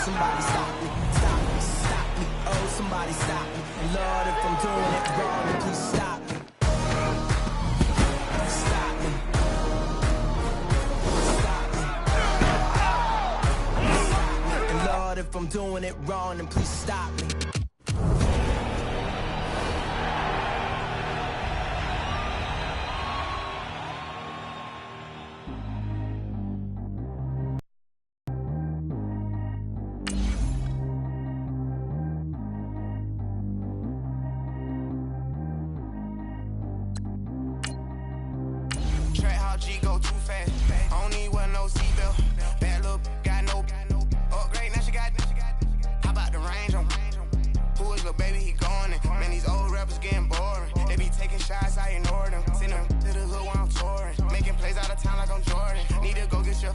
somebody stop me, stop me, stop me. Oh, somebody stop me. And Lord, if I'm doing it wrong, then please stop me. Stop me. Stop me. Stop me. And Lord, if I'm doing it wrong, then please stop me. G go too fast. I don't need wear no seatbelt. Bad look, got no upgrade. Now she got. How about the range on? Who is little baby? He going in. Man, these old rappers getting boring. They be taking shots, I ignore them. Send them to the hood while I'm touring. Making plays out of town like I'm Jordan. Need to go get your.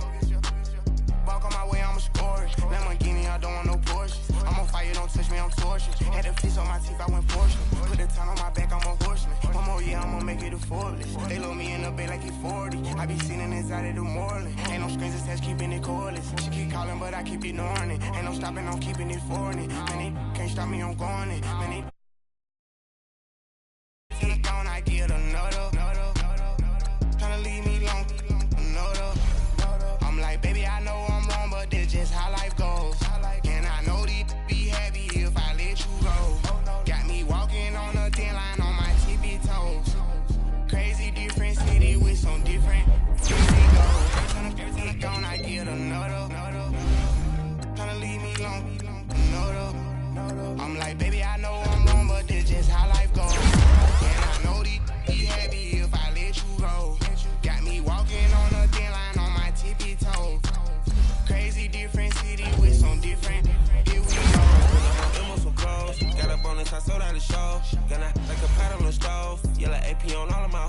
Walk on my way, I'ma score it. Lamborghini, I don't want no Porsche. I'm on fire, don't touch me, I'm tortured. Had the fish on my teeth, I went fortunate. Put the town on my back, I'm a horseman. One more year, I'ma make it a Forbes. They load me in the bay like he 40. I be sitting inside of the Moreland. Ain't no screens attached, keeping it cordless. She keep calling, but I keep ignoring it. Ain't no stopping, I'm keeping it for it. Man, it can't stop me, I'm going it. Man, it gone, I get another. Tryna leave me long, another. I'm like, baby, I know I'm wrong, but this just how life goes. And I know these be happy if I let you go. Got me walking on a thin line on my tippy toes. Crazy different city with some different everything gone, I get another. Tryna leave me long, another. I'm like, baby, I know I'm wrong, but this just how life goes. And I know these be happy if I let you go. Got me walking on a thin line on my tippy toes. Crazy different city with some different. Here we go. Them on some clothes. Got up on this, I sold out the show. Gonna like a pot on the stove. Yellow AP on all of my.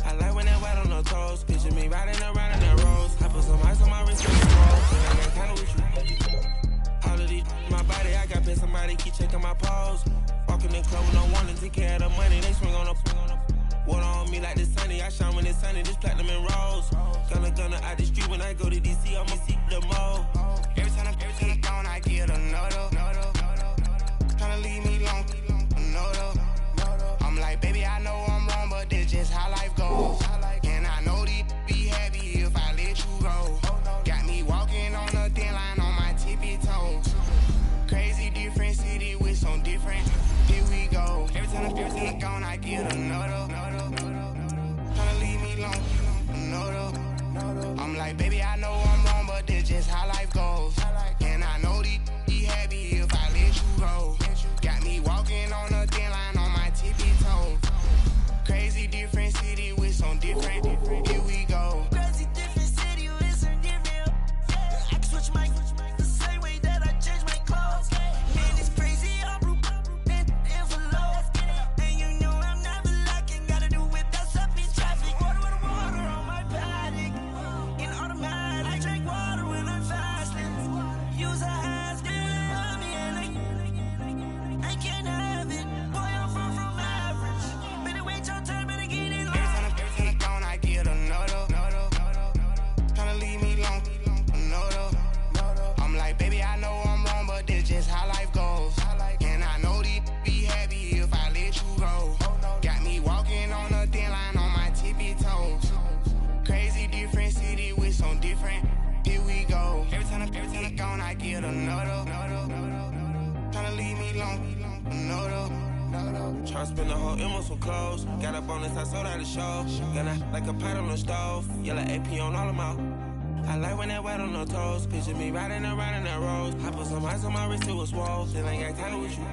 I like when that white on the toes. Picture me riding around in that rose. I put some ice on my wrist and the clothes. And I got kinda with you. All of these, my body, I got pissed. Somebody keep checking my pose. Walking in club with no wanting to care the money. They swing on the. Water on me like the sunny. I shine when it's sunny. This platinum and rose. Gonna out the street when I go to DC. I'ma see the mall. Every time I'm gone, I get another. Tryna leave me long, another. I'm like, baby, I know I'm wrong, but this just how life goes. And I know these be happy if I let you go. Got me walking on a thin line on my tippy toes. Crazy different city with some different. Here we go. Every time I'm gone, I get another. Tryna leave me long, another. I'm like, baby, I know I'm wrong, but this just how life goes. And I know these be happy if I let you go. Got me walking on a thin line on my tippy toes. Crazy different city with some different. Here we go. Crazy different city with some different. I can switch my the same way that I change my clothes. Man, it's crazy, I'm broke and envelope. And you know I'm never lacking. Gotta do without stopping traffic. Water on my paddock. In automatic, I drink water when I'm fasting. Use a hands, girl, me and I can't have it. Boy, I'm far from average. Better wait your turn, better get it. Every time I'm gone, I get another. Tryna leave me long, another. I'm like, baby, I know I'm wrong, but this just how life goes. And I know these be happy if I let you go. Got me walking on a thin line on my tippy toes. Crazy different city with some different. Here we go. Every time I'm gone, I get another. Tryna leave me long, another. Tryna spend the whole M on some clothes. Got up on this, I sold out the show. Gonna like a pot on the stove. Yellow AP on all of my. I like when that white on the toes. Picture me riding around in that rose. I put some ice on my wrist, it was swole. Then I got kinda with you.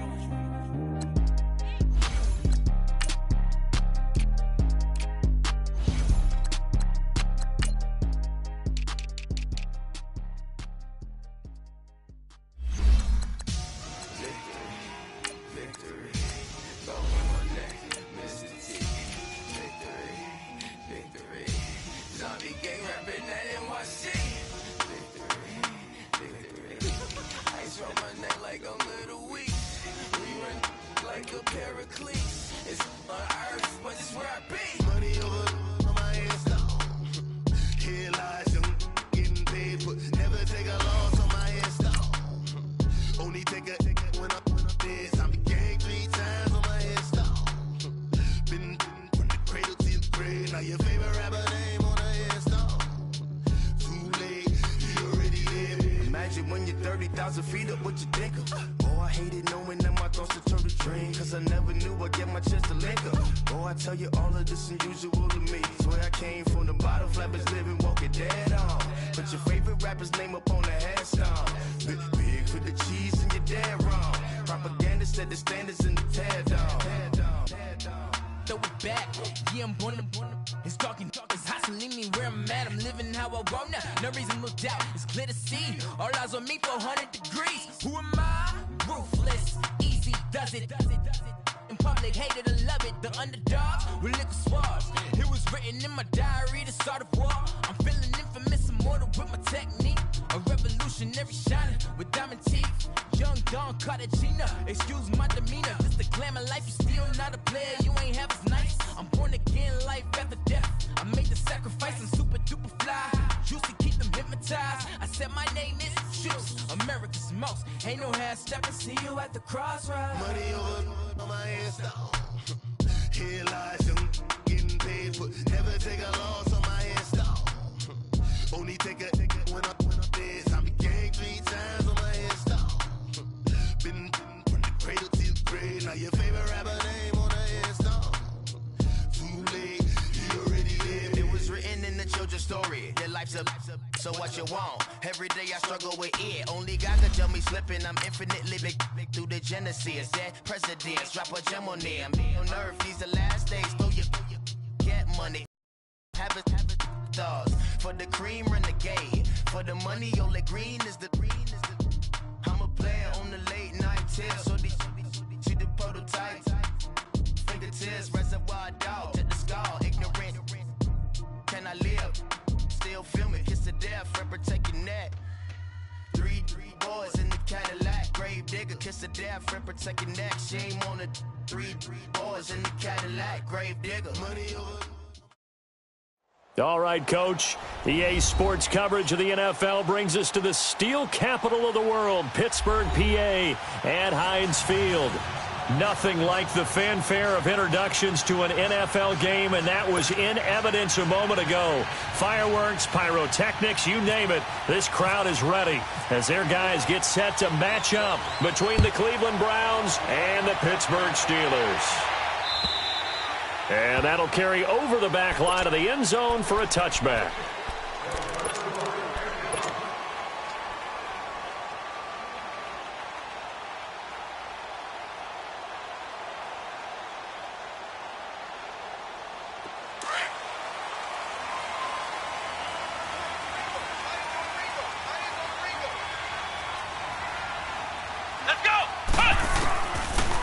shit when you're 30,000 feet up, what you think of? Oh, I hated knowing that my thoughts to turn to dream, cause I never knew I'd get my chance to link up. Oh, I tell you all of this unusual to me. Swear I came from the bottom, flappers living, walking dead on. Put your favorite rapper's name up on the headstone. Big for the cheese and you're dead wrong. Propaganda set the standards in the tear down. Throw it back, yeah, I'm born to it's talking, it's hot, so leave me where I'm at. I'm living how I want now, no reason to look doubt. It's clear to see, all eyes on me for 100 degrees. Who am I? Ruthless, easy, does it. In public, hated or love it. The underdogs with liquor swabs. It was written in my diary to start a war. I'm feeling infamous, immortal with my technique. A revolutionary shining with diamond teeth. Young Don Cartagena, excuse my demeanor. This the glamour life, you still not a player. You ain't half as nice. I'm born again, life after death. I made the sacrifice, I'm super duper fly. Used to keep them hypnotized. I said my name is Juice, America's most. Ain't no half stepping, see you at the crossroads. Money over on my headstone. Here lies young, getting paid for. Never take a loss on my headstone. Only take a when I'm dead. I became 3 times on my headstone. Been from the cradle to the grave. Now your favorite rapper name on the headstone. Too late, you already lived. It was written in the children's story. Your life's a so what you want. Every day I struggle with it. Only God can tell me slipping. I'm infinitely big through the genesis. Dead presidents, drop a gem on them. On earth, these the last days. Throw your get money. Have it thoughts. For the cream, renegade. For the money, only green is the green is the. I'm a player on the late night tier. So these see the prototype. Fingertips, reservoir dog. To the skull, ignorant. Can I live? Still filming, kiss to death, friend, protect your neck. Three boys in the Cadillac, grave digger, kiss to death, friend, protect your neck. Shame on the three boys in the Cadillac, grave digger. Money over. All right, Coach. EA Sports coverage of the NFL brings us to the steel capital of the world, Pittsburgh, PA, at Heinz Field. Nothing like the fanfare of introductions to an NFL game, and that was in evidence a moment ago. Fireworks, pyrotechnics, you name it. This crowd is ready as their guys get set to match up between the Cleveland Browns and the Pittsburgh Steelers. And that'll carry over the back line of the end zone for a touchback.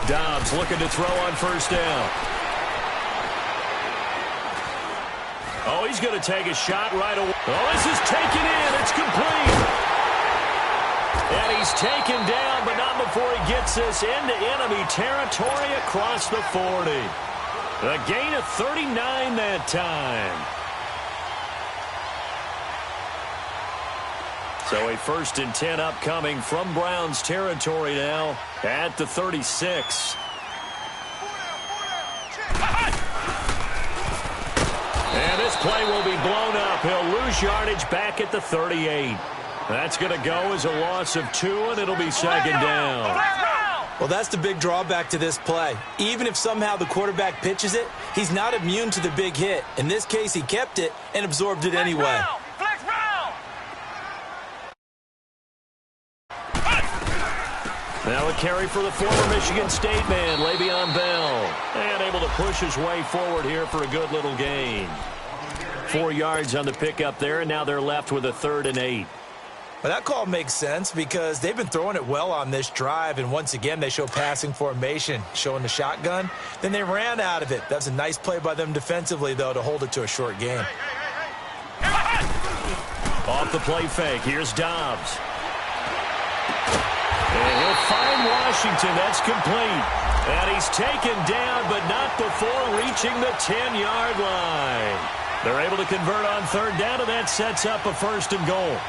Dobbs looking to throw on first down. Oh, he's going to take a shot right away. Oh, this is taken in. It's complete. And he's taken down, but not before he gets this into enemy territory across the 40. A gain of 39 that time. So a 1st and 10 upcoming from Browns territory now at the 36. And this play will be blown up. He'll lose yardage back at the 38. That's going to go as a loss of 2, and it'll be 2nd down. Well, that's the big drawback to this play. Even if somehow the quarterback pitches it, he's not immune to the big hit. In this case, he kept it and absorbed it anyway. Now a carry for the former Michigan State man, Le'Veon Bell. And able to push his way forward here for a good little gain. 4 yards on the pickup there, and now they're left with a 3rd and 8. Well, that call makes sense because they've been throwing it well on this drive, and once again they show passing formation, showing the shotgun. Then they ran out of it. That's a nice play by them defensively, though, to hold it to a short gain. Off the play fake, here's Dobbs. And he'll find Washington. That's complete. And he's taken down, but not before reaching the 10-yard line. They're able to convert on 3rd down, and that sets up a 1st and goal.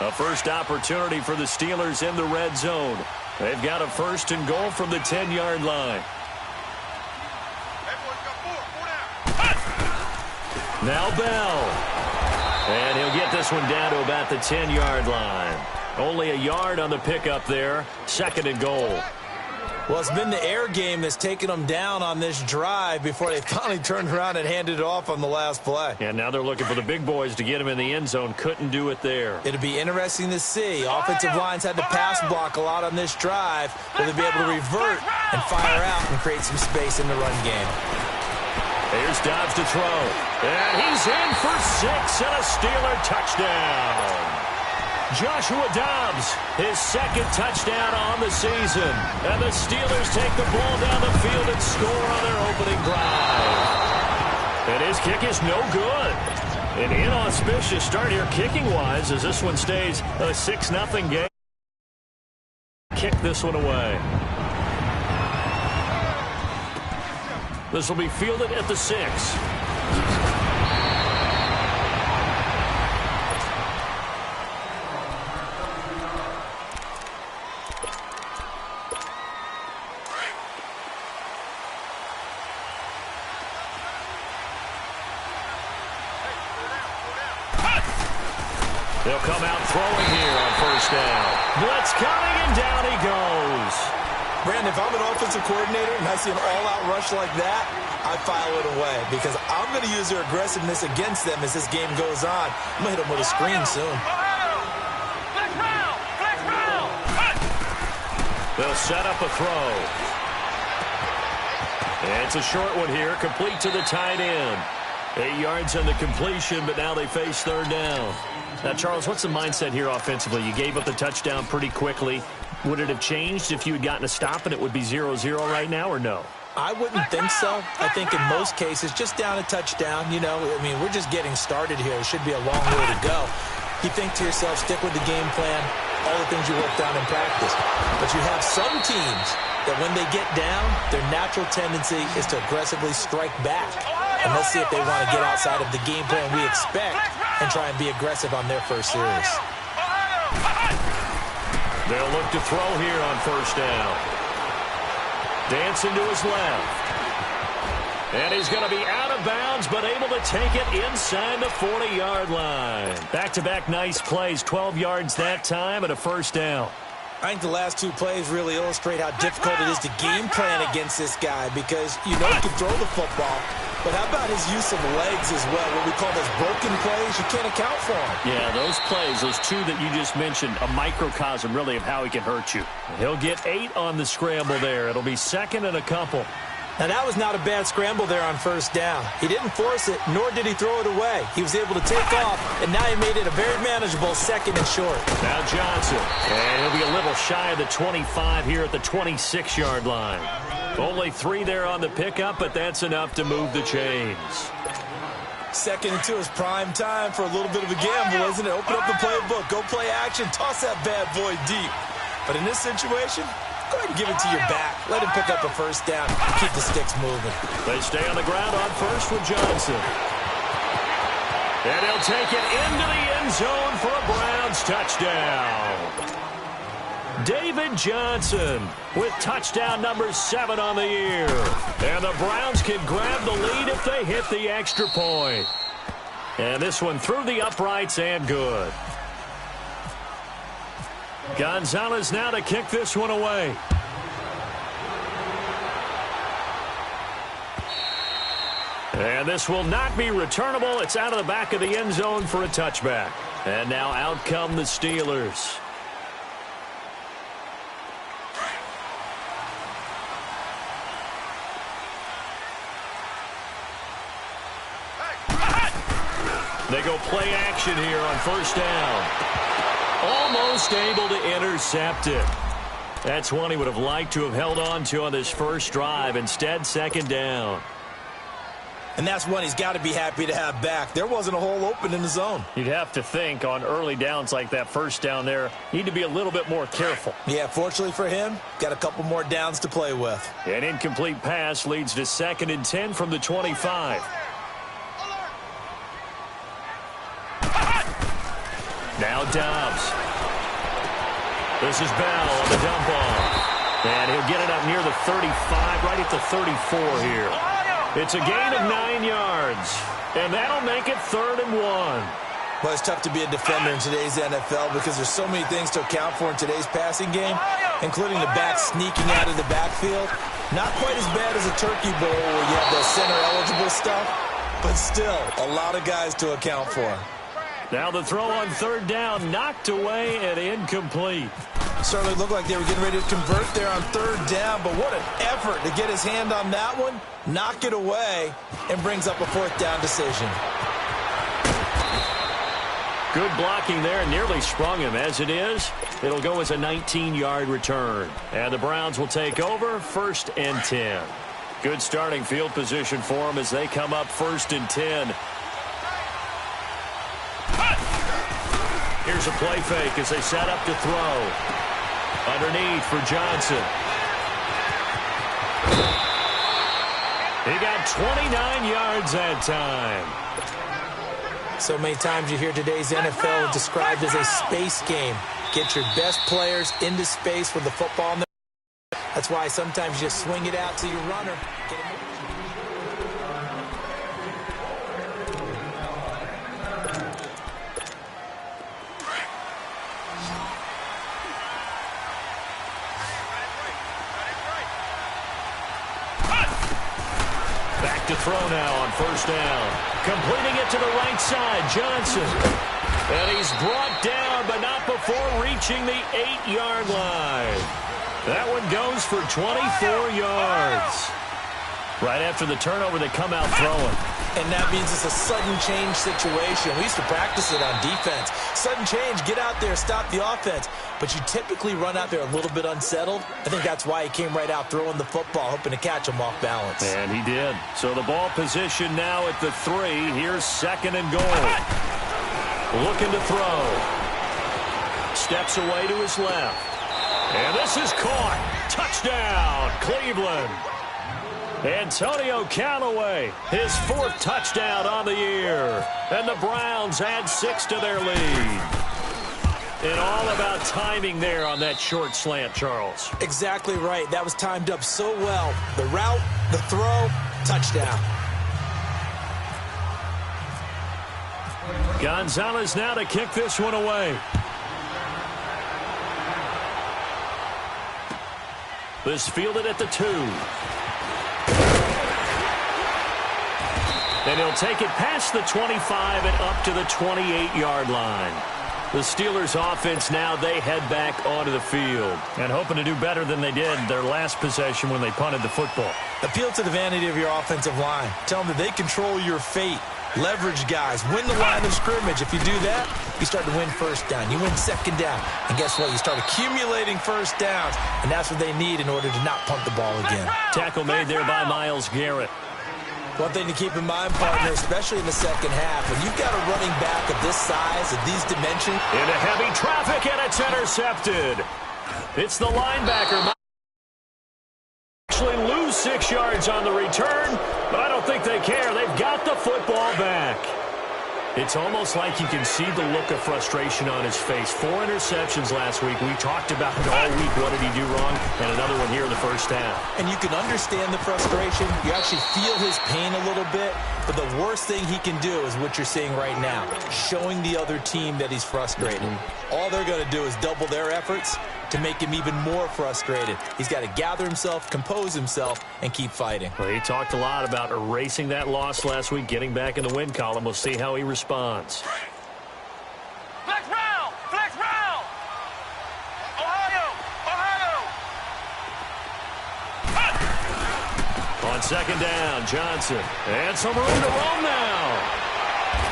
A first opportunity for the Steelers in the red zone. They've got a 1st and goal from the 10-yard line. Now Bell. And he'll get this one down to about the 10-yard line. Only a yard on the pickup there. 2nd and goal. Well, it's been the air game that's taken them down on this drive before they finally turned around and handed it off on the last play. And now they're looking for the big boys to get him in the end zone. Couldn't do it there. It'll be interesting to see. Offensive lines had to pass block a lot on this drive. Will they be able to revert and fire out and create some space in the run game? Here's Dobbs to throw. And he's in for 6 and a Steeler touchdown. Joshua Dobbs, his 2nd touchdown on the season. And the Steelers take the ball down the field and score on their opening drive. And his kick is no good. An inauspicious start here kicking-wise as this one stays a 6-0 game. Kick this one away. This will be fielded at the 6. They'll come out throwing here on 1st down. Blitz coming, and down he goes. Brandon, if I'm an offensive coordinator and I see an all-out rush like that, I file it away because I'm going to use their aggressiveness against them as this game goes on. I'm going to hit them with a screen soon. They'll set up a throw. And it's a short one here, complete to the tight end. 8 yards on the completion, but now they face 3rd down. Now, Charles, what's the mindset here offensively? You gave up the touchdown pretty quickly. Would it have changed if you had gotten a stop and it would be 0-0 right now, or no? I wouldn't think so. I think in most cases, just down a touchdown, you know, I mean, we're just getting started here. It should be a long way to go. You think to yourself, stick with the game plan, all the things you worked on in practice. But you have some teams that when they get down, their natural tendency is to aggressively strike back. And let's see if they want to get outside of the game plan we expect and try and be aggressive on their first series. They'll look to throw here on 1st down. Dancing to his left. And he's going to be out of bounds, but able to take it inside the 40-yard line. Back-to-back nice plays, 12 yards that time and a 1st down. I think the last 2 plays really illustrate how difficult it is to game plan against this guy because you know he can throw the football, but how about his use of legs as well? What we call those broken plays, you can't account for them. Yeah, those plays, those 2 that you just mentioned, a microcosm really of how he can hurt you. He'll get 8 on the scramble there. It'll be 2nd and a couple. Now, that was not a bad scramble there on 1st down. He didn't force it, nor did he throw it away. He was able to take off, and now he made it a very manageable 2nd and short. Now Johnson, and he'll be a little shy of the 25 here at the 26-yard line. Only 3 there on the pickup, but that's enough to move the chains. 2nd and 2 is prime time for a little bit of a gamble, isn't it? Open up the playbook, go play action, toss that bad boy deep. But in this situation, go ahead and give it to your back. Let him pick up a 1st down and keep the sticks moving. They stay on the ground on 1st with Johnson. And he'll take it into the end zone for a Browns touchdown. David Johnson with touchdown number 7 on the year. And the Browns can grab the lead if they hit the extra point. And this one through the uprights and good. Gonzalez now to kick this one away. And this will not be returnable. It's out of the back of the end zone for a touchback. And now out come the Steelers. They go play action here on 1st down. Almost able to intercept it. That's one he would have liked to have held on to on this first drive. Instead, 2nd down. And that's one he's got to be happy to have back. There wasn't a hole open in the zone. You'd have to think on early downs like that 1st down there, need to be a little bit more careful. Yeah, fortunately for him, got a couple more downs to play with. An incomplete pass leads to 2nd and 10 from the 25. Now Dobbs. This is Bell on the dump off. And he'll get it up near the 35, right at the 34 here. It's a gain of 9 yards. And that'll make it 3rd and 1. Well, it's tough to be a defender in today's NFL because there's so many things to account for in today's passing game, including the back sneaking out of the backfield. Not quite as bad as a turkey bowl where you have the center-eligible stuff, but still a lot of guys to account for. Now the throw on 3rd down, knocked away and incomplete. Certainly looked like they were getting ready to convert there on 3rd down, but what an effort to get his hand on that one, knock it away, and brings up a 4th down decision. Good blocking there, nearly sprung him. As it is, it'll go as a 19-yard return. And the Browns will take over, 1st and 10. Good starting field position for them as they come up 1st and 10. Here's a play fake as they set up to throw. Underneath for Johnson. He got 29 yards that time. So many times you hear today's NFL described as a space game. Get your best players into space with the football in their hand. That's why sometimes you just swing it out to your runner. Back to throw now on 1st down. Completing it to the right side, Johnson. And he's brought down, but not before reaching the 8-yard line. That one goes for 24 yards. Right after the turnover, they come out throwing. And that means it's a sudden change situation. We used to practice it on defense. Sudden change, get out there, stop the offense. But you typically run out there a little bit unsettled. I think that's why he came right out throwing the football, hoping to catch him off balance. And he did. So the ball position now at the 3. Here's 2nd and goal. Looking to throw. Steps away to his left. And this is caught. Touchdown, Cleveland. Antonio Callaway, his 4th touchdown on the year. And the Browns add 6 to their lead. And all about timing there on that short slant, Charles. Exactly right. That was timed up so well. The route, the throw, touchdown. Gonzalez now to kick this one away. This fielded at the 2. And he'll take it past the 25 and up to the 28-yard line. The Steelers offense now, they head back onto the field and hoping to do better than they did their last possession when they punted the football. Appeal to the vanity of your offensive line. Tell them that they control your fate. Leverage guys. Win the line of scrimmage. If you do that, you start to win 1st down. You win 2nd down. And guess what? You start accumulating 1st downs. And that's what they need in order to not punt the ball again. Tackle made there by Myles Garrett. One thing to keep in mind, partner, especially in the 2nd half, when you've got a running back of this size, of these dimensions. Into heavy traffic, and it's intercepted. It's the linebacker. Actually lose 6 yards on the return, but I don't think they care. They've got the football back. It's almost like you can see the look of frustration on his face. 4 interceptions last week. We talked about it all week. What did he do wrong? And another one here in the 1st half. And you can understand the frustration. You actually feel his pain a little bit. But the worst thing he can do is what you're seeing right now, showing the other team that he's frustrated. All they're going to do is double their efforts to make him even more frustrated. He's got to gather himself, compose himself, and keep fighting. Well, he talked a lot about erasing that loss last week, getting back in the win column. We'll see how he responds. Flex round! Flex round! Ohio! Ohio! On 2nd down, Johnson. And some room to roam now.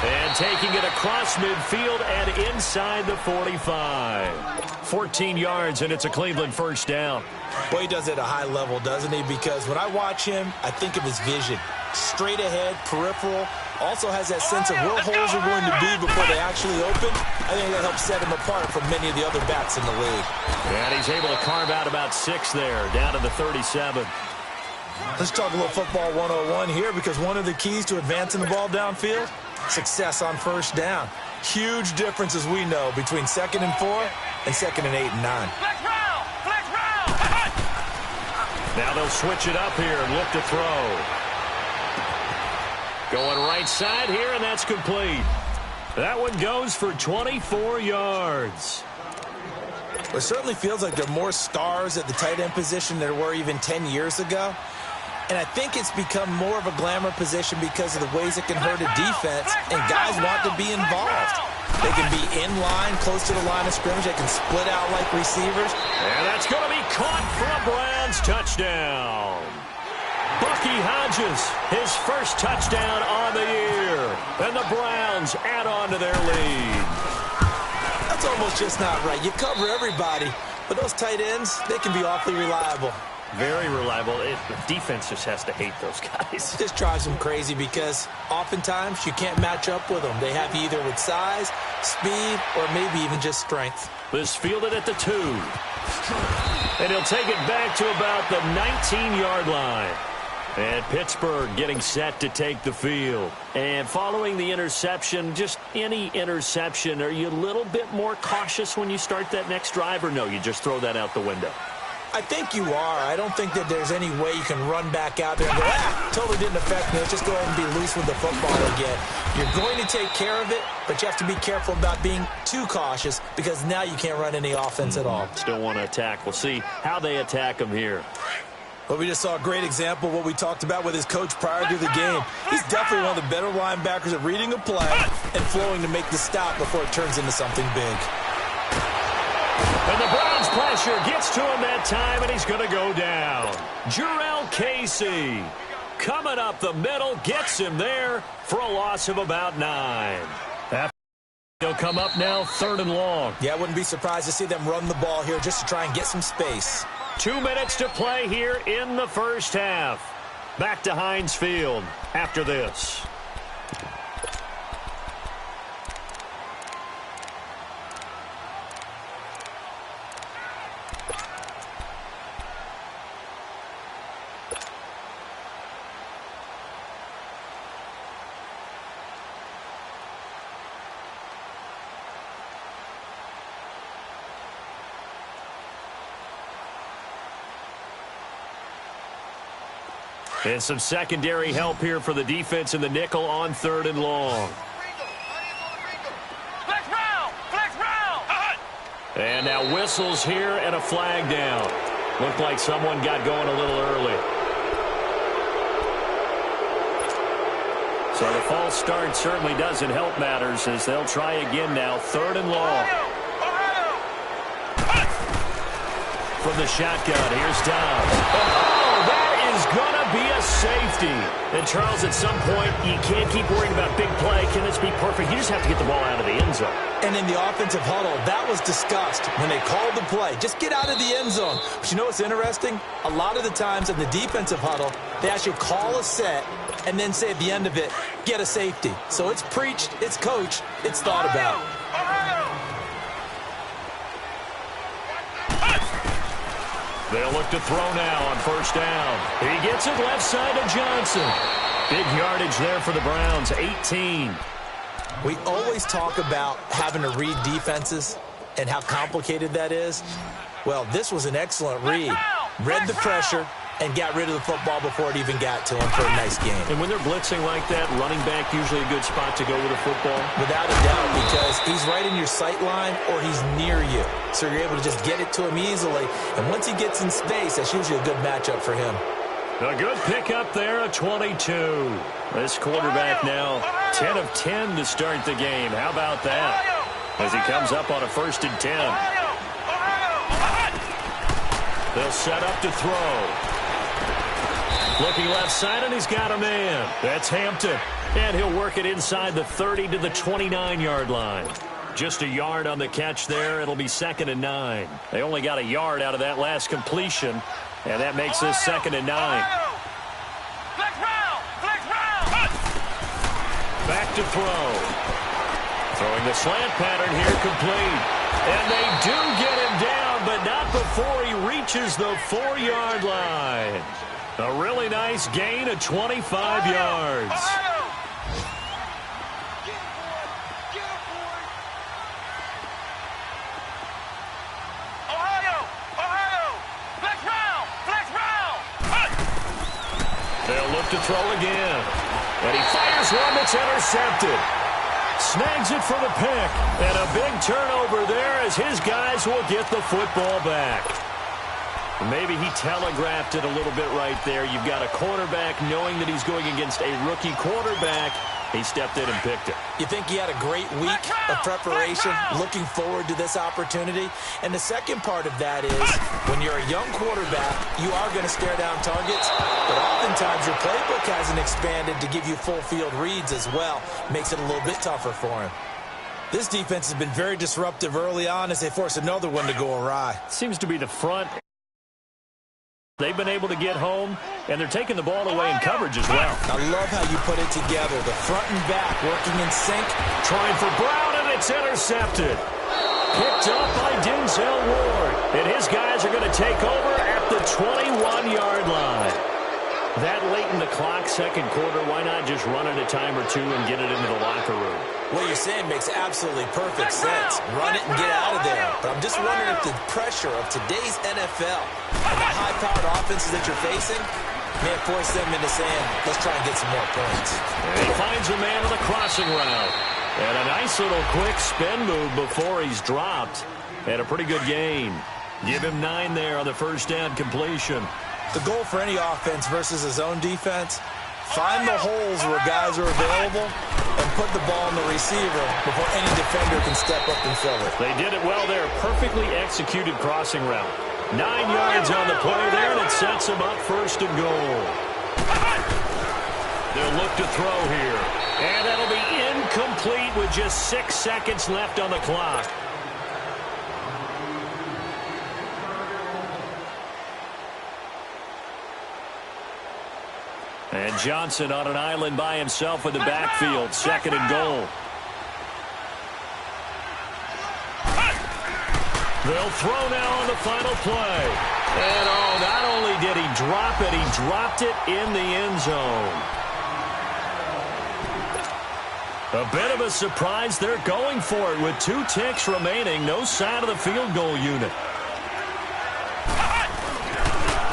And taking it across midfield and inside the 45. 14 yards, and it's a Cleveland 1st down. Well, he does it at a high level, doesn't he? Because when I watch him, I think of his vision. Straight ahead, peripheral. Also has that sense of where holes are going to be before they actually open. I think that helps set him apart from many of the other backs in the league. And he's able to carve out about 6 there, down to the 37. Let's talk a little football 101 here, because one of the keys to advancing the ball downfield, success on 1st down. Huge difference, as we know, between 2nd and 4 and 2nd and 8 and 9. Flex round! Flex round! Now they'll switch it up here and look to throw. Going right side here, and that's complete. That one goes for 24 yards. It certainly feels like there are more stars at the tight end position than there were even 10 years ago. And I think it's become more of a glamour position because of the ways it can hurt a defense, and guys want to be involved. They can be in line, close to the line of scrimmage. They can split out like receivers. And that's going to be caught for a Browns touchdown. Bucky Hodges, his first touchdown on the year. And the Browns add on to their lead. That's almost just not right. You cover everybody, but those tight ends, they can be awfully reliable. Very reliable. The defense just has to hate those guys. This drives them crazy because oftentimes you can't match up with them. They have you either with size, speed, or maybe even just strength. This fielded at the 2. And he'll take it back to about the 19-yard line. And Pittsburgh getting set to take the field. And following the interception, just any interception, are you a little bit more cautious when you start that next drive, or no, you just throw that out the window? I think you are. I don't think that there's any way you can run back out there and go, totally didn't affect me. Let's just go ahead and be loose with the football again. You're going to take care of it, but you have to be careful about being too cautious because now you can't run any offense at all. Still want to attack. We'll see how they attack him here. Well, we just saw a great example of what we talked about with his coach prior to the game. He's definitely one of the better linebackers at reading a play and flowing to make the stop before it turns into something big. And the Browns pressure gets to him that time, and he's going to go down. Jurrell Casey coming up the middle, gets him there for a loss of about 9. He'll come up now 3rd and long. Yeah, I wouldn't be surprised to see them run the ball here just to try and get some space. 2 minutes to play here in the first half. Back to Heinz Field after this. And some secondary help here for the defense in the nickel on 3rd and long. Flex round! Flex round! And now whistles here and a flag down. Looked like someone got going a little early. So the false start certainly doesn't help matters as they'll try again now. 3rd and long. From the shotgun, here's Dobbs. Oh, that is going to be a safety. And Charles, at some point, you can't keep worrying about big play. Can this be perfect? You just have to get the ball out of the end zone. And in the offensive huddle, that was discussed when they called the play. Just get out of the end zone. But you know what's interesting? A lot of the times in the defensive huddle, they actually call a set and then say at the end of it, get a safety. So it's preached, it's coached, it's thought about. They'll look to throw now on 1st down. He gets it left side to Johnson. Big yardage there for the Browns, 18. We always talk about having to read defenses and how complicated that is. Well, this was an excellent read. Read the pressure and got rid of the football before it even got to him for a nice game. And when they're blitzing like that, running back usually a good spot to go with a football? Without a doubt, because he's right in your sight line or he's near you. So you're able to just get it to him easily. And once he gets in space, that's usually a good matchup for him. A good pickup there, a 22. This quarterback now 10 of 10 to start the game. How about that? As he comes up on a 1st and 10. They'll set up to throw. Looking left side, and he's got a man. That's Hampton. And he'll work it inside the 30 to the 29-yard line. Just a yard on the catch there. It'll be 2nd and 9. They only got a yard out of that last completion, and that makes this 2nd and 9. Flex round! Flex round! Back to throw. Throwing the slant pattern here complete. And they do get him down, but not before he reaches the 4-yard line. A really nice gain of 25 yards. Ohio! Flex round! Flex round! They'll look to throw again. And he fires one that's intercepted. Snags it for the pick. And a big turnover there as his guys will get the football back. Maybe he telegraphed it a little bit right there. You've got a quarterback knowing that he's going against a rookie quarterback. He stepped in and picked it. You think he had a great week of preparation, looking forward to this opportunity? And the second part of that is, when you're a young quarterback, you are going to stare down targets, but oftentimes your playbook hasn't expanded to give you full field reads as well. Makes it a little bit tougher for him. This defense has been very disruptive early on as they force another one to go awry. Seems to be the front. They've been able to get home, and they're taking the ball away in coverage as well. I love how you put it together. The front and back working in sync. Trying for Brown, and it's intercepted. Picked up by Denzel Ward. And his guys are going to take over at the 21-yard line. That late in the clock, second quarter, why not just run it a time or two and get it into the locker room? What you're saying makes absolutely perfect sense. Run it and get out of there. But I'm just wondering if the pressure of today's NFL and the high-powered offenses that you're facing may have forced them into saying, let's try and get some more points. And he finds a man on the crossing route. And a nice little quick spin move before he's dropped. And a pretty good gain. Give him 9 there on the first down completion. The goal for any offense versus his own defense, find the holes where guys are available and put the ball on the receiver before any defender can step up and fill it. They did it well there. Perfectly executed crossing route. 9 yards on the play there, and it sets them up first and goal. They'll look to throw here. And that'll be incomplete with just 6 seconds left on the clock. And Johnson on an island by himself in the backfield. Second and goal. They'll throw now on the final play. And not only did he drop it, he dropped it in the end zone. A bit of a surprise. They're going for it with 2 ticks remaining. No sign of the field goal unit.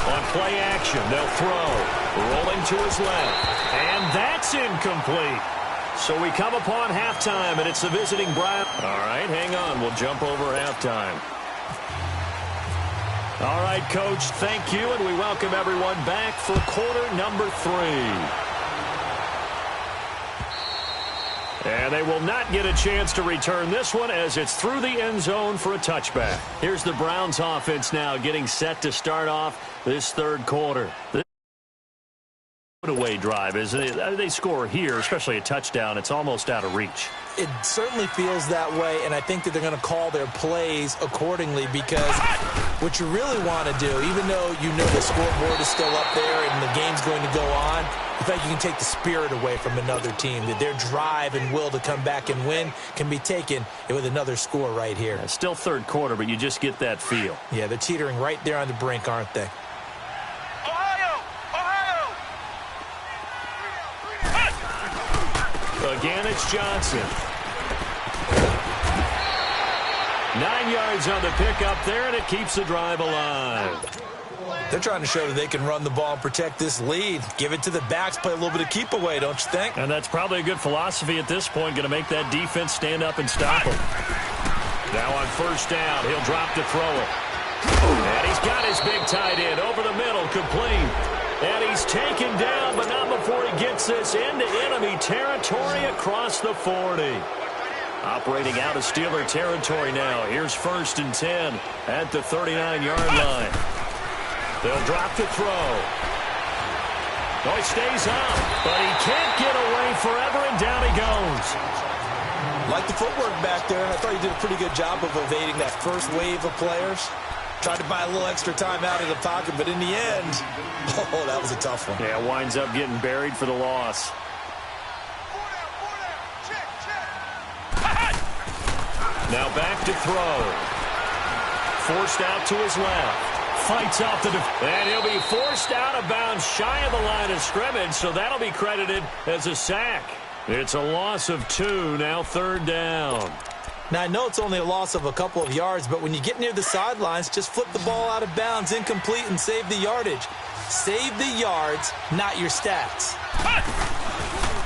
On play action, they'll throw. Rolling to his left. And that's incomplete. So we come upon halftime, and it's the visiting Browns. All right, hang on. We'll jump over halftime. All right, Coach, thank you, and we welcome everyone back for quarter number 3. And they will not get a chance to return this one as it's through the end zone for a touchback. Here's the Browns offense now getting set to start off this third quarter. Away drive, isn't it? They score here, especially a touchdown. It's almost out of reach. It certainly feels that way, and I think that they're going to call their plays accordingly because what you really want to do, even though you know the scoreboard is still up there and the game's going to go on, in fact, you can take the spirit away from another team, that their drive and will to come back and win can be taken with another score right here. It's still third quarter, but you just get that feel. Yeah, they're teetering right there on the brink, aren't they? Again, it's Johnson. 9 yards on the pickup there, and it keeps the drive alive. They're trying to show that they can run the ball and protect this lead. Give it to the backs, play a little bit of keep away, don't you think? And that's probably a good philosophy at this point, going to make that defense stand up and stop him. Now on first down, he'll drop to throw it. And he's got his big tight end over the middle, complete. And he's taken down, but not before he gets this into enemy territory across the 40. Operating out of Steeler territory now. Here's first and 10 at the 39-yard line. They'll drop to throw. Oh, he stays up, but he can't get away forever, and down he goes. Like the footwork back there, and I thought he did a pretty good job of evading that first wave of players. Tried to buy a little extra time out of the pocket, but in the end, oh, that was a tough one. Yeah, winds up getting buried for the loss. Now back to throw. Forced out to his left. Fights off the and he'll be forced out of bounds shy of the line of scrimmage, so that'll be credited as a sack. It's a loss of 2, now third down. Now, I know it's only a loss of a couple of yards, but when you get near the sidelines, just flip the ball out of bounds, incomplete, and save the yardage. Save the yards, not your stats.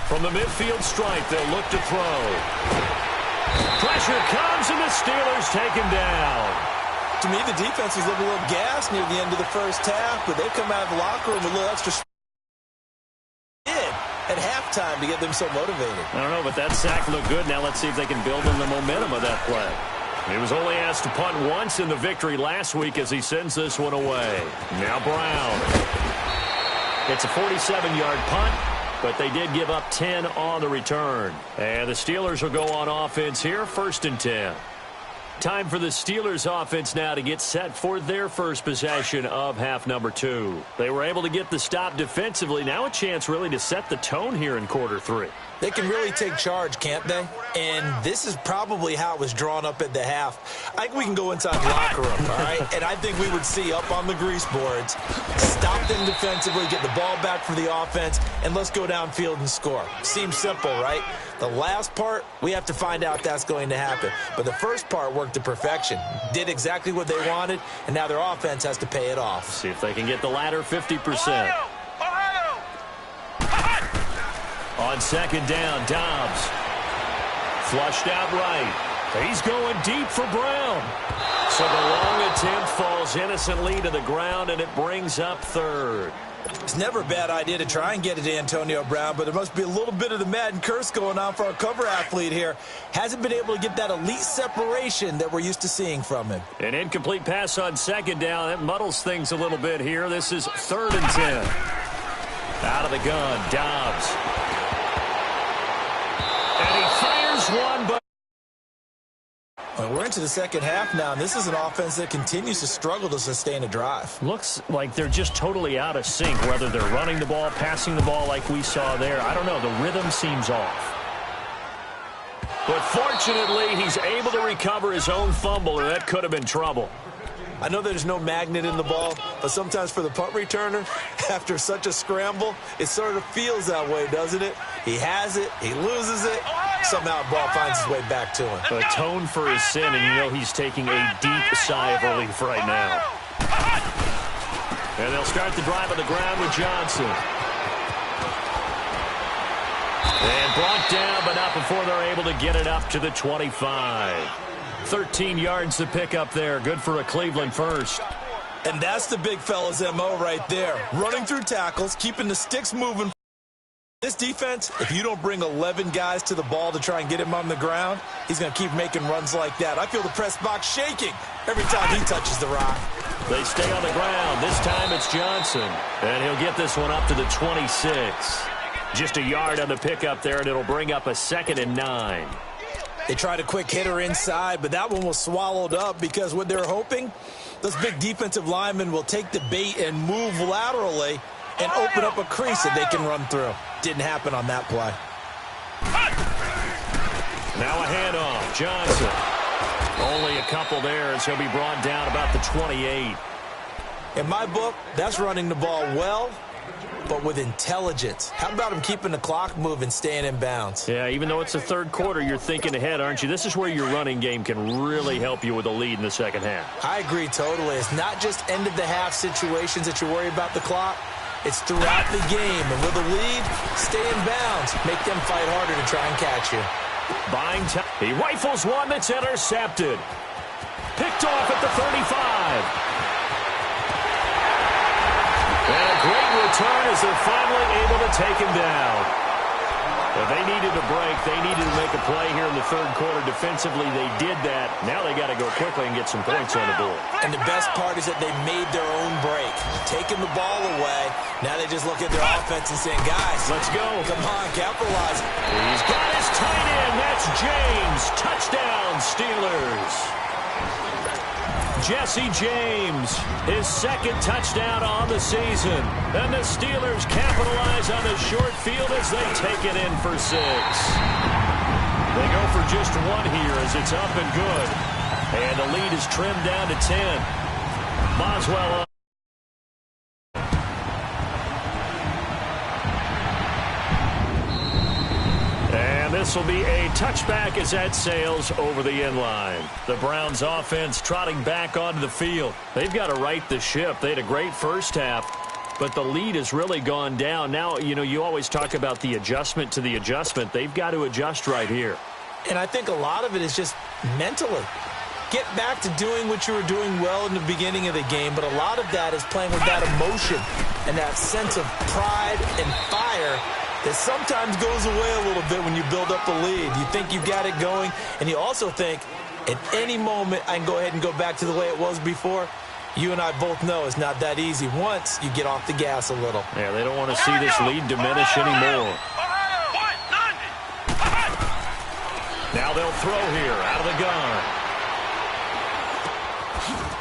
From the midfield stripe, they'll look to throw. Pressure comes, and the Steelers take him down. To me, the defense was looking a little gassed near the end of the first half, but they come out of the locker room with a little extra at halftime to get them so motivated. I don't know, but that sack looked good. Now let's see if they can build on the momentum of that play. He was only asked to punt once in the victory last week as he sends this one away. Now Brown. It's a 47-yard punt, but they did give up 10 on the return. And the Steelers will go on offense here, 1st and 10. Time for the Steelers offense now to get set for their first possession of half number 2. They were able to get the stop defensively. Now a chance really to set the tone here in quarter 3. They can really take charge, can't they? And this is probably how it was drawn up at the half. I think we can go inside the locker room, all right? And I think we would see up on the grease boards, stop them defensively, get the ball back for the offense, and let's go downfield and score. Seems simple, right? The last part, we have to find out that's going to happen. But the first part worked to perfection. Did exactly what they wanted, and now their offense has to pay it off. See if they can get the latter 50%. On 2nd down, Dobbs. Flushed out right. He's going deep for Brown. So the long attempt falls innocently to the ground, and it brings up 3rd. It's never a bad idea to try and get it to Antonio Brown, but there must be a little bit of the Madden curse going on for our cover athlete here. Hasn't been able to get that elite separation that we're used to seeing from him. An incomplete pass on 2nd down. That muddles things a little bit here. This is 3rd and 10. Out of the gun, Dobbs. And he fires one, but well, we're into the second half now, and this is an offense that continues to struggle to sustain a drive. Looks like they're just totally out of sync, whether they're running the ball, passing the ball like we saw there. I don't know. The rhythm seems off. But fortunately, he's able to recover his own fumble, or that could have been trouble. I know there's no magnet in the ball, but sometimes for the punt returner, after such a scramble, it sort of feels that way, doesn't it? He has it, he loses it, somehow the ball finds its way back to him. Atone for his sin, and you know he's taking a deep sigh of relief right now. And they'll start the drive on the ground with Johnson. And brought down, but not before they're able to get it up to the 25. 13 yards to pick up there. Good for a Cleveland first. And that's the big fella's MO right there. Running through tackles, keeping the sticks moving. This defense, if you don't bring 11 guys to the ball to try and get him on the ground, he's going to keep making runs like that. I feel the press box shaking every time he touches the rock. They stay on the ground. This time it's Johnson. And he'll get this one up to the 26. Just a yard on the pickup there, and it'll bring up a 2nd and 9. They tried a quick hitter inside, but that one was swallowed up because what they're hoping, those big defensive linemen will take the bait and move laterally and open up a crease that they can run through. Didn't happen on that play. Now a handoff. Johnson. Only a couple there, and so he'll be brought down about the 28. In my book, that's running the ball well, but with intelligence. How about him keeping the clock moving, staying in bounds? Yeah, even though it's the 3rd quarter, you're thinking ahead, aren't you? This is where your running game can really help you with a lead in the second half. I agree totally. It's not just end-of-the-half situations that you worry about the clock. It's throughout the game. And with a lead, stay in bounds. Make them fight harder to try and catch you. Buying time. He rifles one that's intercepted. Picked off at the 35. And a great return as they're finally able to take him down. But they needed a break. They needed to make a play here in the 3rd quarter. Defensively, they did that. Now they got to go quickly and get some points on the board. And the best part is that they made their own break. Taking the ball away. Now they just look at their offense and saying, guys, let's go. Come on, capitalize. He's got his tight end. That's James. Touchdown, Steelers. Jesse James, his 2nd touchdown on the season. And the Steelers capitalize on the short field as they take it in for 6. They go for just 1 here as it's up and good. And the lead is trimmed down to 10. Boswell up. This will be a touchback as that sails over the end line. The Browns offense trotting back onto the field. They've got to right the ship. They had a great first half, but the lead has really gone down. Now, you always talk about the adjustment to the adjustment. They've got to adjust right here. And I think a lot of it is just mentally. Get back to doing what you were doing well in the beginning of the game, but a lot of that is playing with that emotion and that sense of pride and fire that sometimes goes away a little bit when you build up the lead. You think you got it going, and you also think at any moment I can go ahead and go back to the way it was before. You and I both know it's not that easy once you get off the gas a little. Yeah, they don't want to see this lead diminish anymore. Now they'll throw here out of the gun.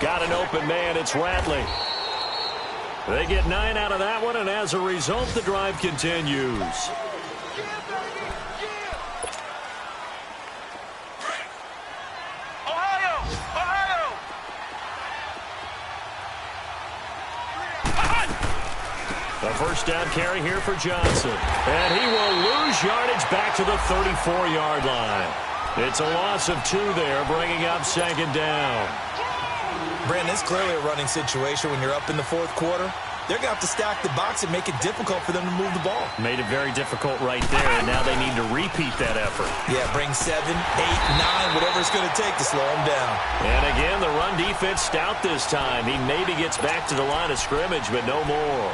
Got an open man. It's Ratley. They get 9 out of that one, and as a result, the drive continues. The first down carry here for Johnson. And he will lose yardage back to the 34-yard line. It's a loss of 2 there, bringing up second down. Brandon, it's clearly a running situation when you're up in the fourth quarter. They're going to have to stack the box and make it difficult for them to move the ball. Made it very difficult right there, and now they need to repeat that effort. Yeah, bring 7, 8, 9, whatever it's going to take to slow them down. And again, the run defense stout this time. He maybe gets back to the line of scrimmage, but no more.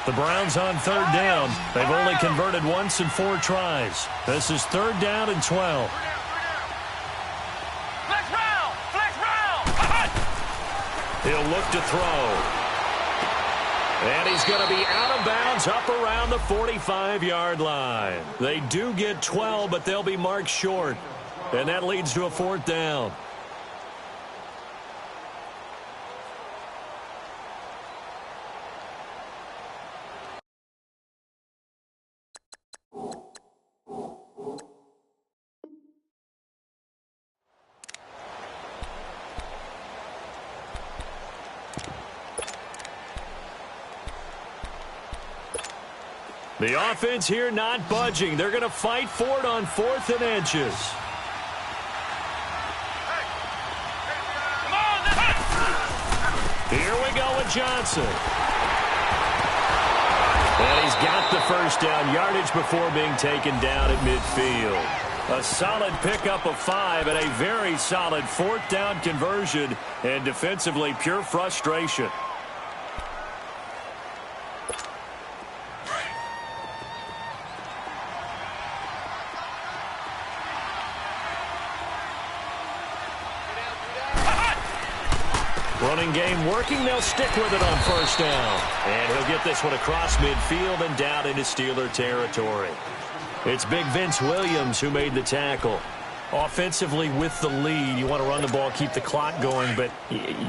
The Browns on third down. They've only converted once in 4 tries. This is third down and 12. Flex round! Flex round! He'll look to throw. And he's going to be out of bounds up around the 45-yard line. They do get 12, but they'll be marked short. And that leads to a 4th down. The offense here not budging. They're going to fight for it on 4th and inches. Here we go with Johnson. And he's got the first down, yardage before being taken down at midfield. A solid pickup of 5 and a very solid 4th down conversion. And defensively, pure frustration. Running game working. They'll stick with it on first down. And he'll get this one across midfield and down into Steeler territory. It's big Vince Williams who made the tackle. Offensively with the lead, you want to run the ball, keep the clock going, but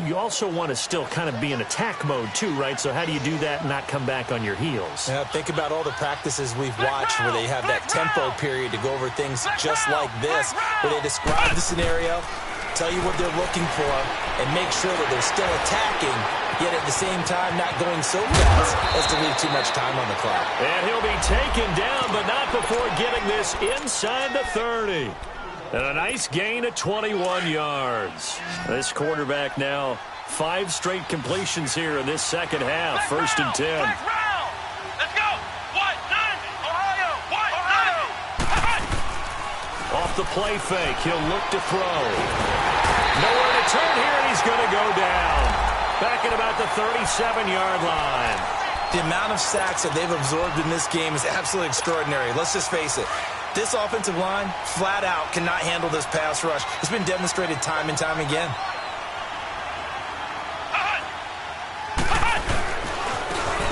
you also want to still kind of be in attack mode too, right? So how do you do that and not come back on your heels? Yeah, think about all the practices we've watched where they have that tempo period to go over things just like this, where they describe the scenario, tell you what they're looking for, and make sure that they're still attacking, yet at the same time not going so fast as to leave too much time on the clock. And he'll be taken down, but not before getting this inside the 30. And a nice gain of 21 yards. This quarterback now 5 straight completions here in this second half. First and 10. Let's go! What? Ohio! What? Off the play fake, he'll look to throw. Nowhere to turn here, and he's going to go down. Back at about the 37-yard line. The amount of sacks that they've absorbed in this game is absolutely extraordinary. Let's just face it. This offensive line, flat out, cannot handle this pass rush. It's been demonstrated time and time again.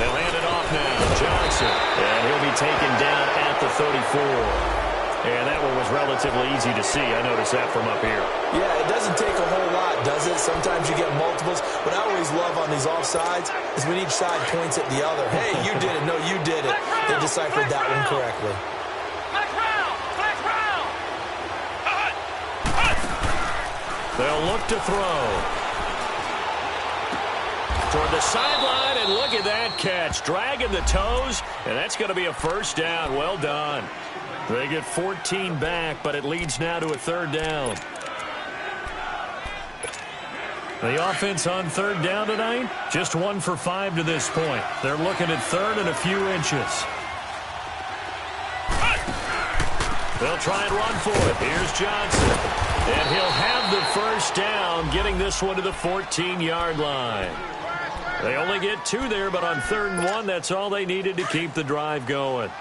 They'll hand it off now. Johnson. And he'll be taken down at the 34. And that one was relatively easy to see. I noticed that from up here. Yeah, it doesn't take a whole lot, does it? Sometimes you get multiples. What I always love on these offsides is when each side points at the other. Hey, you did it. No, you did it. They deciphered that one correctly. They'll look to throw. Toward the sideline, and look at that catch. Dragging the toes, and that's going to be a first down. Well done. They get 14 back, but it leads now to a third down. The offense on third down tonight, just 1 for 5 to this point. They're looking at third and a few inches. They'll try and run for it. Here's Johnson. And he'll have the first down, getting this one to the 14-yard line. They only get 2 there, but on 3rd and 1, that's all they needed to keep the drive going.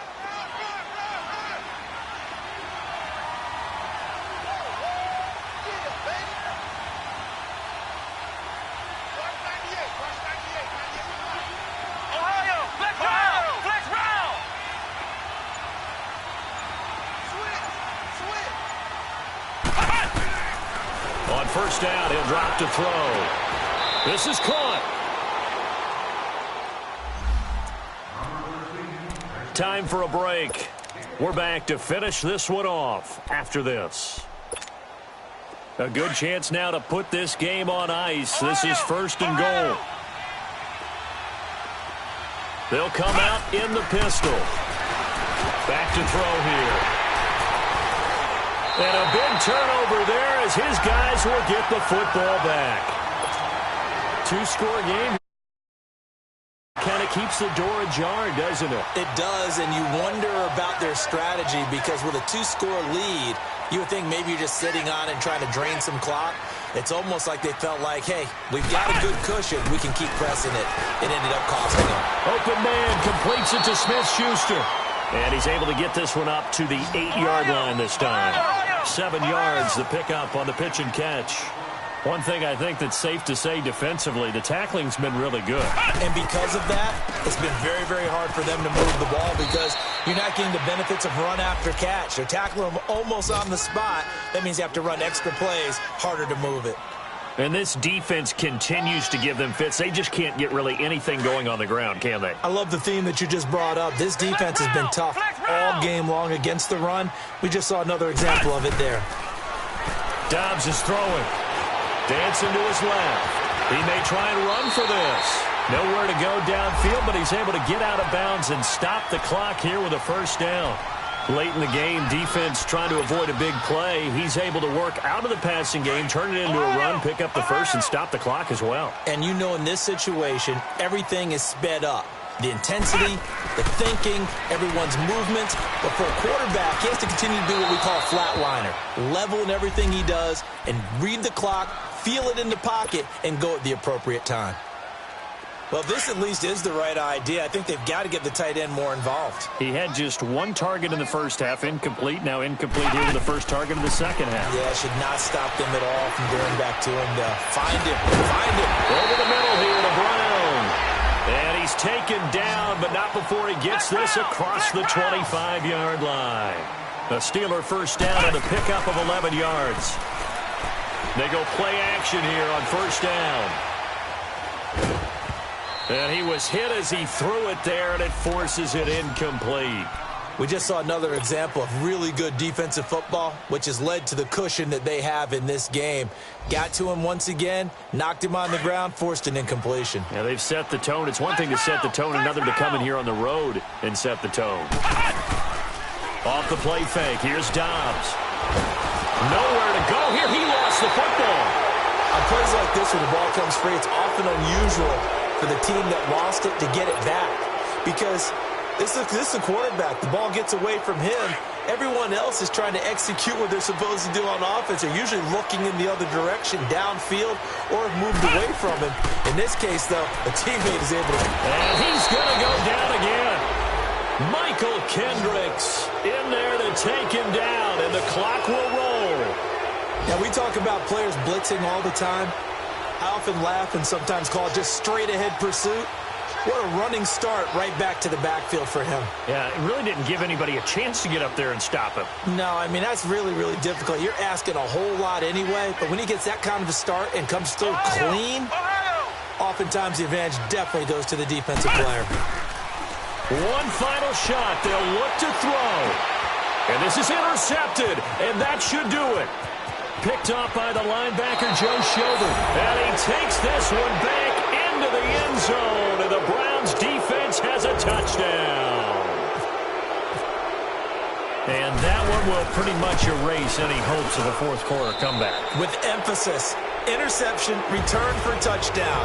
On first down, he'll drop to throw. This is caught. Time for a break. We're back to finish this one off after this. A good chance now to put this game on ice. This is 1st and goal. They'll come out in the pistol. Back to throw here. And a big turnover there as his guys will get the football back. 2-score game. Kind of keeps the door ajar, doesn't it? It does, and you wonder about their strategy because with a 2-score lead, you would think maybe you're just sitting on it and trying to drain some clock. It's almost like they felt like, hey, we've got a good cushion. We can keep pressing it. It ended up costing them. Open man completes it to Smith-Schuster. And he's able to get this one up to the 8-yard line this time. 7 yards, the pickup on the pitch and catch. One thing I think that's safe to say defensively, the tackling's been really good. And because of that, it's been very, very hard for them to move the ball because you're not getting the benefits of run after catch. They're tackling them almost on the spot. That means you have to run extra plays, harder to move it. And this defense continues to give them fits. They just can't get really anything going on the ground, can they? I love the theme that you just brought up. This defense has been tough all game long against the run. We just saw another example of it there. Dobbs is throwing. Dancing to his left. He may try and run for this. Nowhere to go downfield, but he's able to get out of bounds and stop the clock here with a first down. Late in the game, defense trying to avoid a big play. He's able to work out of the passing game, turn it into a run, pick up the first, and stop the clock as well. And you know in this situation, everything is sped up. The intensity, the thinking, everyone's movements. But for a quarterback, he has to continue to do what we call a flatliner. Level in everything he does and read the clock, feel it in the pocket, and go at the appropriate time. Well, this at least is the right idea. I think they've got to get the tight end more involved. He had just 1 target in the first half, incomplete. Now incomplete here with the first target in the second half. Yeah, should not stop them at all from going back to him to find him. Over the middle here to Brown. And he's taken down, but not before he gets this across the 25-yard line. A Steeler first down and a pickup of 11 yards. They go play action here on first down. And he was hit as he threw it there, and it forces it incomplete. We just saw another example of really good defensive football, which has led to the cushion that they have in this game. Got to him once again, knocked him on the ground, forced an incompletion. Yeah, they've set the tone. It's one thing to set the tone, another to come in here on the road and set the tone. Off the play fake, here's Dobbs. Nowhere to go here. He lost the football. On plays like this where the ball comes free, it's often unusual for the team that lost it to get it back. Because this is a quarterback. The ball gets away from him. Everyone else is trying to execute what they're supposed to do on offense. They're usually looking in the other direction, downfield, or have moved away from him. In this case, though, a teammate is able to... And he's going to go down again. Michael Kendricks in there to take him down, and the clock will roll. Now, we talk about players blitzing all the time. I often laugh and sometimes call it just straight-ahead pursuit. What a running start right back to the backfield for him. Yeah, it really didn't give anybody a chance to get up there and stop him. No, I mean, that's really, really difficult. You're asking a whole lot anyway, but when he gets that kind of a start and comes through clean, oftentimes the advantage definitely goes to the defensive player. One final shot. They'll look to throw. And this is intercepted, and that should do it. Picked up by the linebacker, Joe Schobert. And he takes this one back into the end zone, and the Browns defense has a touchdown. And that one will pretty much erase any hopes of a fourth quarter comeback. With emphasis, interception, return for touchdown.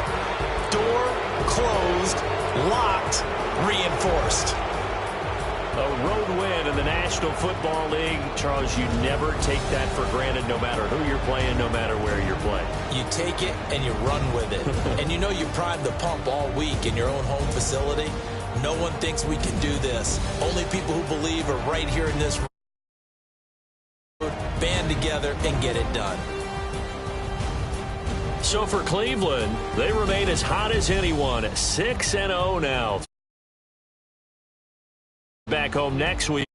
Door closed, locked, reinforced. A road win in the National Football League. Charles, you never take that for granted no matter who you're playing, no matter where you're playing. You take it and you run with it. And you know you primed the pump all week in your own home facility. No one thinks we can do this. Only people who believe are right here in this road. Band together and get it done. So for Cleveland, they remain as hot as anyone, 6-0 now. Back home next week.